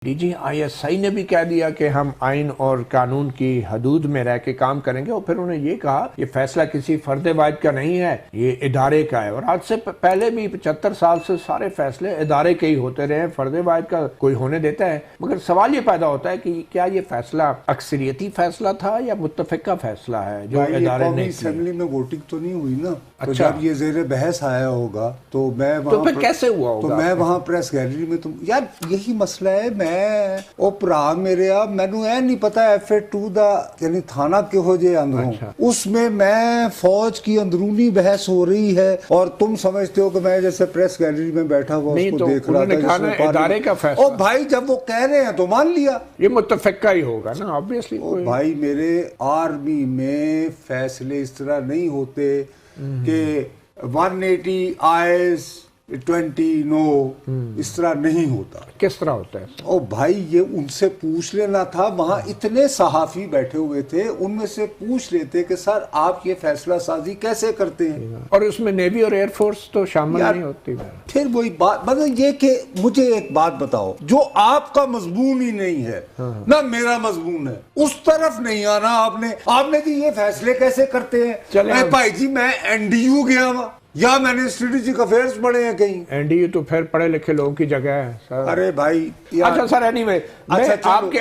D I S I نے بھی کہہ دیا کہ ہم آئین اور قانون کی حدود میں رہ کے کام کریں گے، اور پھر انہوں نے یہ کہا یہ فیصلہ کسی فرد واحد کا نہیں ہے، یہ ادارے کا ہے، اور آج سے پہلے بھی 75 سال سے سارے فیصلے ادارے کے ہی ہوتے رہے ہیں، فرد واحد کا کوئی ہونے دیتا ہے؟ مگر سوال یہ پیدا ہوتا ہے کہ کیا یہ فیصلہ اکثریتی فیصلہ تھا یا متفقہ فیصلہ ہے جو ادارے نے اسمبلی میں ووٹنگ تو نہیں ہوئی نا؟ تو جب یہ زیر بحث آیا ہوگا تو میں تو پھر کیسے ہوا ہوگا؟ تو میں وہاں پریس گیلری میں یار یہی مسئلہ ہے، میرے مینو نہیں پتا FA2 دا یعنی تھانہ کہو جے اندروں، اس میں فوج کی اندرونی بحث ہو رہی ہے اور تم سمجھتے ہو کہ میں جیسے پریس گیلری میں بیٹھا ہوا اس کو دیکھ رہا تھا ادارے کا فیصلہ۔ اور بھائی جب وہ کہہ رہے ہیں تو مان لیا یہ متفقہ ہی ہوگا نا obviously۔ بھائی میرے آرمی میں فیصلے اس طرح نہیں ہوتے کہ 180 آئیز 20 نو، اس طرح نہیں ہوتا۔ کس طرح ہوتا ہے؟ او بھائی یہ ان سے پوچھ لینا تھا، وہاں اتنے صحافی بیٹھے ہوئے تھے، ان میں سے پوچھ لیتے کہ سر آپ یہ فیصلہ سازی کیسے کرتے ہیں، اور اس میں نیوی اور ایئر فورس تو شامل نہیں ہوتی۔ پھر وہی بات مطلب یہ کہ مجھے ایک بات بتاؤ، جو آپ کا مضمون ہی نہیں ہے نہ میرا مضمون ہے، اس طرف نہیں آنا آپ نے جی یہ فیصلے کیسے کرتے ہیں؟ بھائی جی میں NDU گیا ہوا یا میں نے اسٹریٹجک افیئرز پڑھے ہیں کہیں؟ NDU تو پھر پڑھے لکھے لوگوں کی جگہ ہے سر۔ ارے بھائی اچھا سر اینی وے میں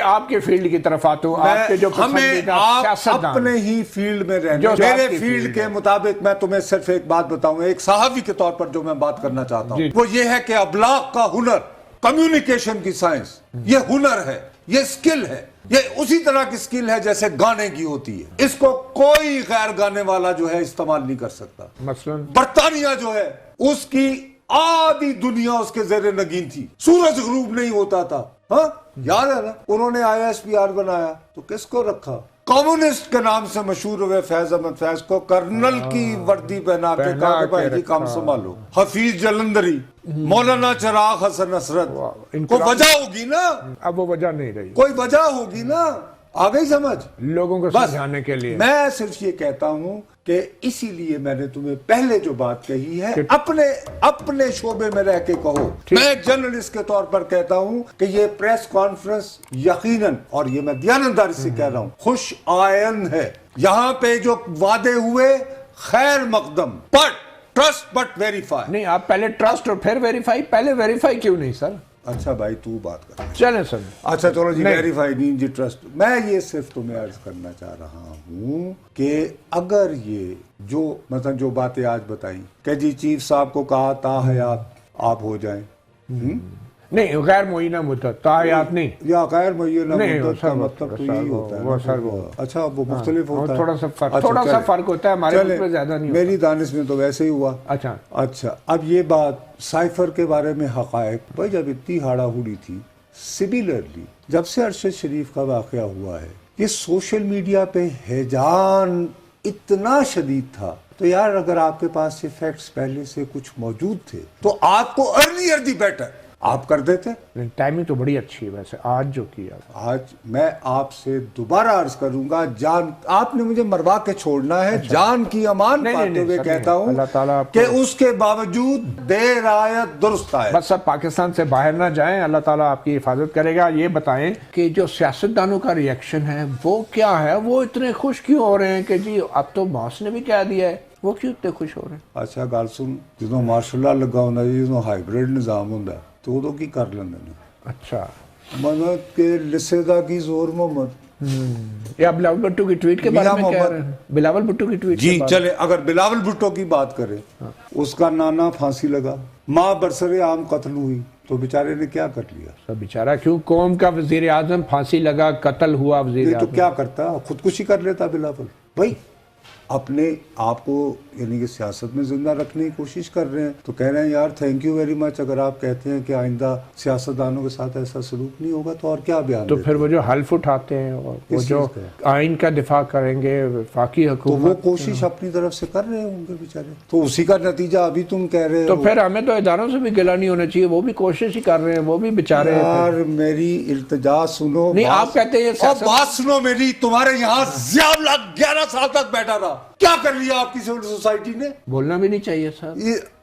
آپ کے فیلڈ کی طرف آتا ہوں، آپ کے جو پسندیدہ سیاستدان اپنے ہی فیلڈ میں رہنے، میرے فیلڈ کے مطابق میں تمہیں صرف ایک بات بتاؤں، ایک صحافی کے طور پر جو میں بات کرنا چاہتا ہوں وہ یہ ہے کہ ابلاغ کا ہنر، کمیونیکیشن کی سائنس، یہ ہنر ہے، یہ سکل ہے، یہ اسی طرح کی سکل ہے جیسے گانے کی ہوتی ہے، اس کو کوئی غیر گانے والا جو ہے استعمال نہیں کر سکتا۔ مثلا برطانیہ جو ہے اس کی آدھی دنیا اس کے زیر نگین تھی، سورج غروب نہیں ہوتا تھا، ہاں یاد ہے نا؟ انہوں نے ISPR بنایا تو کس کو رکھا؟ کمیونسٹ کے نام سے مشہور ہوئے فیض احمد فیض کو کرنل کی وردی پہنا کے کہا کہ بھائی جی کام سنبھالو۔ حفیظ جلندری، مولانا چراغ حسن نصرت، کوئی وجہ ہوگی نا؟ اب وہ وجہ نہیں رہی، کوئی وجہ ہوگی نا؟ آ گئی سمجھ لوگوں کو سمجھانے کے لیے؟ میں صرف یہ کہتا ہوں کہ اسی لیے میں نے تمہیں پہلے جو بات کہی ہے اپنے شعبے میں رہ کے کہو۔ میں ایک جرنلسٹ کے طور پر کہتا ہوں کہ یہ پریس کانفرنس یقیناً، اور یہ میں دیانتداری سے کہہ رہا ہوں، خوش آئند ہے۔ یہاں پہ جو وعدے ہوئے خیر مقدم، بٹ ٹرسٹ بٹ ویریفائی۔ نہیں آپ پہلے ٹرسٹ اور پھر ویریفائی، پہلے ویریفائی کیوں نہیں سر؟ اچھا بھائی تو بات کر چلیں سر، اچھا چلو جی ویریفائی نہیں جی ٹرسٹ۔ میں یہ صرف تمہیں عرض کرنا چاہ رہا ہوں کہ اگر یہ جو مثلا جو باتیں آج بتائیں کہ جی چیف صاحب کو کہا تا حیات آپ ہو جائیں، نہیں غیر معینہ مدت تا حیات نہیں، یا غیر معینہ مدت کا مطلب تو یہی ہوتا ہے۔ اچھا وہ مختلف ہوتا ہے، تھوڑا سا فرق ہوتا ہے، ہمارے ملک میں زیادہ نہیں۔ میری دانش میں تو ویسے ہی ہوا۔ اچھا اب یہ بات سائفر کے بارے میں حقائق، بھائی جب اتنی ہاڑا ہوڑی تھی، سملرلی جب سے ارشد شریف کا واقعہ ہوا ہے، یہ سوشل میڈیا پہ ہیجان اتنا شدید تھا، تو یار اگر آپ کے پاس یہ فیکٹس پہلے سے کچھ موجود تھے تو آپ کو ارلی دی بیٹر آپ کر دیتے۔ ٹائمنگ تو بڑی اچھی ہے ویسے آج جو کیا۔ آج میں آپ سے دوبارہ عرض کروں گا، جان آپ نے مجھے مروا کے چھوڑنا ہے، جان کی امان پاتے ہوئے کہتا ہوں کہ اس کے باوجود دیر آیت درست آئے۔ بس سب پاکستان سے باہر نہ جائیں، اللہ تعالیٰ آپ کی حفاظت کرے گا۔ یہ بتائیں کہ جو سیاستدانوں کا ریئیکشن ہے وہ کیا ہے؟ وہ اتنے خوش کیوں ہو رہے ہیں کہ جی اب تو باس نے بھی کہہ دیا ہے؟ وہ کیوں اتنے خوش ہو رہے ہیں؟ اچھا گل سن، جدوں مارشل لا لگا ہوندا جی، جدوں ہائیبرڈ نظام ہوندا تو ادو کی کر لیندے نے؟ اچھا مطلب کہ لسے دا کی زور محمد، یا بلاول بھٹو کی ٹویٹ کے بارے میں کہہ رہے ہیں؟ بلاول بھٹو کی ٹویٹ جی چلے، اگر بلاول بھٹو کی بات کریں، اس کا نانا پھانسی لگا، ماں برسر عام قتل ہوئی، تو بیچارے نے کیا کر لیا؟ سب بیچارہ کیوں؟ قوم کا وزیر اعظم پھانسی لگا، قتل ہوا وزیر اعظم، تو کیا کرتا؟ خودکشی کر لیتا بلاول بھائی۔ اپنے آپ کو یعنی کہ سیاست میں زندہ رکھنے کی کوشش کر رہے ہیں، تو کہہ رہے ہیں یار تھینک یو ویری مچ، اگر آپ کہتے ہیں کہ آئندہ سیاستدانوں کے ساتھ ایسا سلوک نہیں ہوگا تو اور کیا بیان تو پھر وہ جو حلف اٹھاتے ہیں اور وہ جو آئین کا دفاع کریں گے وفاقی حکومت، تو وہ کوشش اپنی طرف سے کر رہے ہوں گے بیچارے، تو اسی کا نتیجہ ابھی تم کہہ رہے ہو۔ تو پھر ہمیں تو اداروں سے بھی گلہ نہیں ہونا چاہیے، وہ بھی کوشش ہی کر رہے ہیں، وہ بھی بیچارے۔ یار میری التجا سنو، نہیں آپ کہتے ہیں بات سنو میری، تمہارے یہاں ضیاء الحق 11 سال تک بیٹھا رہا، کیا کر لیا آپ کی سول سوسائٹی نے؟ بولنا بھی نہیں چاہیے صاحب،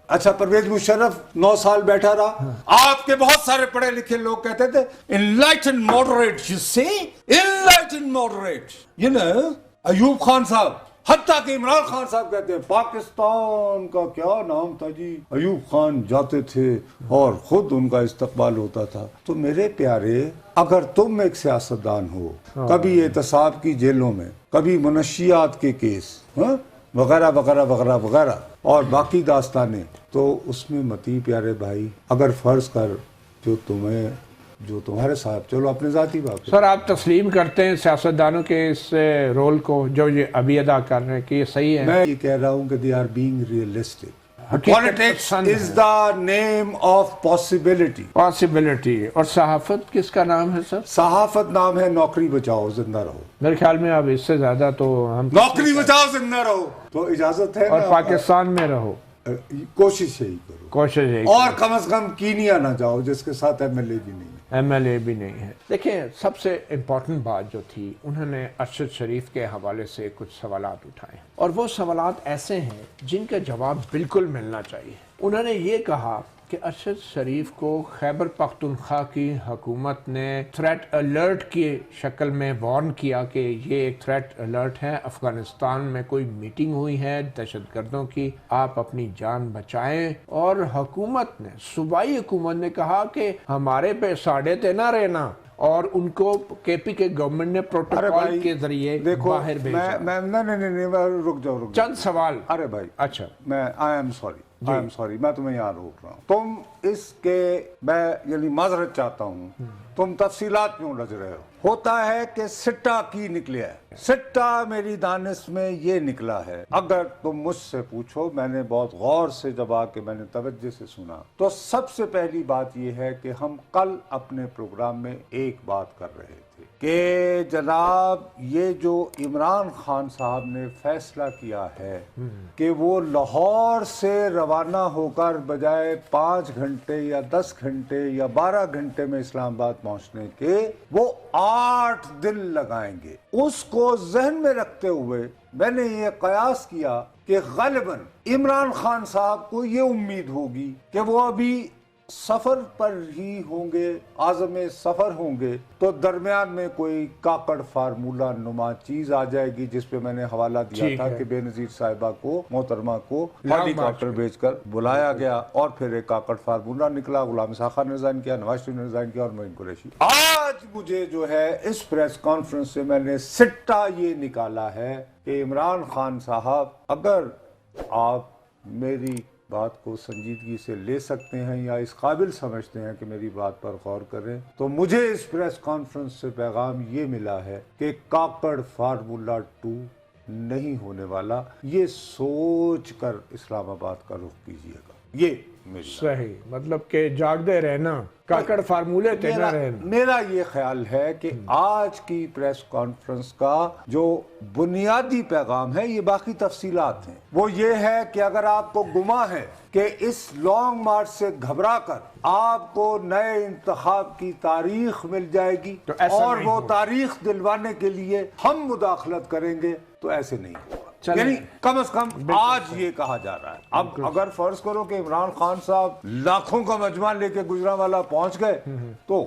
اچھا پرویز مشرف 9 سال بیٹھا رہا. آپ کے بہت سارے پڑھے لکھے لوگ کہتے تھے enlightened moderate, you see, enlightened moderate, you know. Ayub Khan صاحب, حتیٰ کہ عمران خان صاحب کہتے ہیں پاکستان کا کیا نام تھا جی, ایوب خان جاتے تھے اور خود ان کا استقبال ہوتا تھا. تو میرے پیارے, اگر تم ایک سیاستدان ہو, کبھی احتساب کی جیلوں میں, کبھی منشیات کے کیس وغیرہ وغیرہ وغیرہ وغیرہ اور باقی داستانیں, تو اس میں متی پیارے بھائی, اگر فرض کر جو تمہارے صاحب, چلو اپنے ذاتی بات. سر آپ تسلیم کرتے ہیں سیاستدانوں کے اس رول کو جو یہ ابھی ادا کر رہے ہیں کہ یہ صحیح ہے؟ میں یہ کہہ رہا ہوں کہ they are being realistic. Politics is the name of possibility. Possibility. اور صحافت کس کا نام ہے سر؟ صحافت نام ہے نوکری بچاؤ زندہ رہو. میرے خیال میں اب اس سے زیادہ تو ہم نوکری بچاؤ زندہ رہو تو اجازت ہے, اور پاکستان میں رہو, کوشش یہی کرو, کوشش ہے, اور کم از کم کینیا نہ جاؤ جس کے ساتھ ایم ایل اے بھی نہیں ہے. ایم ایل اے بھی نہیں ہے. دیکھیں سب سے امپورٹنٹ بات جو تھی, انہوں نے ارشد شریف کے حوالے سے کچھ سوالات اٹھائے, اور وہ سوالات ایسے ہیں جن کا جواب بالکل ملنا چاہیے. انہوں نے یہ کہا کہ ارشد شریف کو خیبر پختونخوا کی حکومت نے تھریٹ الرٹ کی شکل میں وارن کیا کہ یہ ایک تھریٹ الرٹ ہے, افغانستان میں کوئی میٹنگ ہوئی ہے دہشت گردوں کی, آپ اپنی جان بچائیں. اور حکومت نے, صوبائی حکومت نے کہا کہ ہمارے پہ ساڑے تے نہ رہنا, اور ان کو کے پی کے گورنمنٹ نے پروٹوکول کے ذریعے باہر بھیجا. نہیں, رک جاؤ. چند سوال. ارے بھائی اچھا, آئی ایم سوری, میں تمہیں یہاں روک رہا ہوں. تم اس کے, میں یعنی معذرت چاہتا ہوں, تم تفصیلات میں الجھ رہے ہو. ہوتا ہے کہ سٹا کی نکلیا ہے, سٹا میری دانش میں یہ نکلا ہے. اگر تم مجھ سے پوچھو, میں نے بہت غور سے جب آ کے میں نے توجہ سے سنا, تو سب سے پہلی بات یہ ہے کہ ہم کل اپنے پروگرام میں ایک بات کر رہے تھے کہ جناب یہ جو عمران خان صاحب نے فیصلہ کیا ہے کہ وہ لاہور سے روانہ ہو کر بجائے 5 گھنٹے یا 10 گھنٹے یا 12 گھنٹے میں اسلام آباد پہنچنے کے وہ 8 دن لگائیں گے, اس کو ذہن میں رکھتے ہوئے میں نے یہ قیاس کیا کہ غالباً عمران خان صاحب کو یہ امید ہوگی کہ وہ ابھی سفر پر ہی ہوں گے, عازم سفر ہوں گے, تو درمیان میں کوئی کاکڑ فارمولہ نما چیز آ جائے گی, جس پہ میں نے حوالہ دیا تھا کہ بے نظیر صاحبہ کو, محترمہ کو ہیلی کاپٹر بھیج کر بلایا گیا, اور پھر ایک کاکڑ فارمولہ نکلا, غلام اسحاق خان نے ڈیزائن کیا, نواز شریف نے ڈیزائن کیا, اور معین قریشی. آج مجھے جو ہے اس پریس کانفرنس سے میں نے سٹا یہ نکالا ہے کہ عمران خان صاحب, اگر آپ میری بات کو سنجیدگی سے لے سکتے ہیں یا اس قابل سمجھتے ہیں کہ میری بات پر غور کریں, تو مجھے اس پریس کانفرنس سے پیغام یہ ملا ہے کہ کاکڑ فارمولہ 2 نہیں ہونے والا. یہ سوچ کر اسلام آباد کا رخ کیجیے گا. یہ صحیح, مطلب کہ جاگتے رہنا, کاکڑ فارمولے تے نہ رہنا. میرا یہ خیال ہے کہ آج کی پریس کانفرنس کا جو بنیادی پیغام ہے, یہ باقی تفصیلات ہیں, وہ یہ ہے کہ اگر آپ کو گمان ہے کہ اس لانگ مارچ سے گھبرا کر آپ کو نئے انتخاب کی تاریخ مل جائے گی اور وہ تاریخ دلوانے کے لیے ہم مداخلت کریں گے, تو ایسے نہیں ہوگا. یعنی کم از کم آج یہ کہا جا رہا ہے. اب اگر فرض کرو کہ عمران خان صاحب لاکھوں کا مجمع لے کے گجرانوالہ پہنچ گئے, تو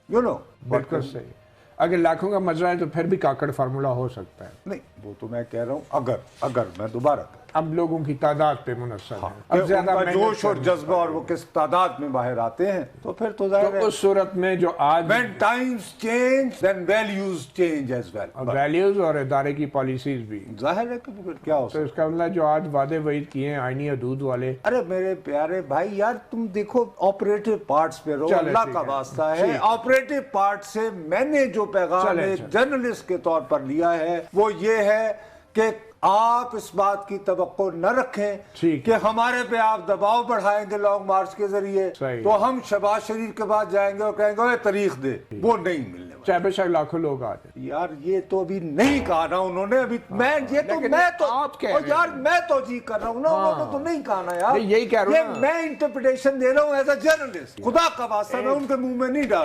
بالکل صحیح, اگر لاکھوں کا مجمع ہے تو پھر بھی کاکڑ فارمولہ ہو سکتا ہے. نہیں, وہ تو میں کہہ رہا ہوں اگر میں دوبارہ اب لوگوں کی تعداد پہ منحصر ہے, اب زیادہ جوش اور جذبہ اور وہ کس تعداد میں باہر آتے ہیں, تو پھر تو ظاہر ہے اس صورت میں جو آج when times change then values change as well. Values اور ادارے کی پالیسیز بھی ظاہر ہے کہ پھر کیا ہو تو اس کا مطلب جو آج وعدے وعید کیے ہیں آئینی حدود والے. ارے میرے پیارے بھائی یار, تم دیکھو آپریٹو پارٹس پہ رہو, اللہ کا واسطہ ہے. آپریٹو پارٹ سے میں نے جو پیغام جرنلسٹ کے طور پر لیا ہے وہ یہ ہے کہ آپ اس بات کی توقع نہ رکھیں کہ ہمارے پہ آپ دباؤ بڑھائیں گے لانگ مارچ کے ذریعے, تو ہم شہباز شریف کے بعد جائیں گے اور کہیں گے تاریخ دے. وہ نہیں ملنے والا, چاہے بے شک لاکھوں لوگ آ جائیں. یار یہ تو ابھی نہیں کہا نا انہوں نے, ابھی میں تو جی کر رہا ہوں نا, انہوں نے تو نہیں کہا نا یار. یہی کہہ رہا ہوں, میں انٹرپریٹیشن دے رہا ہوں ایز اے جرنلسٹ. خدا کا واسطہ میں ان کے منہ میں نہیں ڈال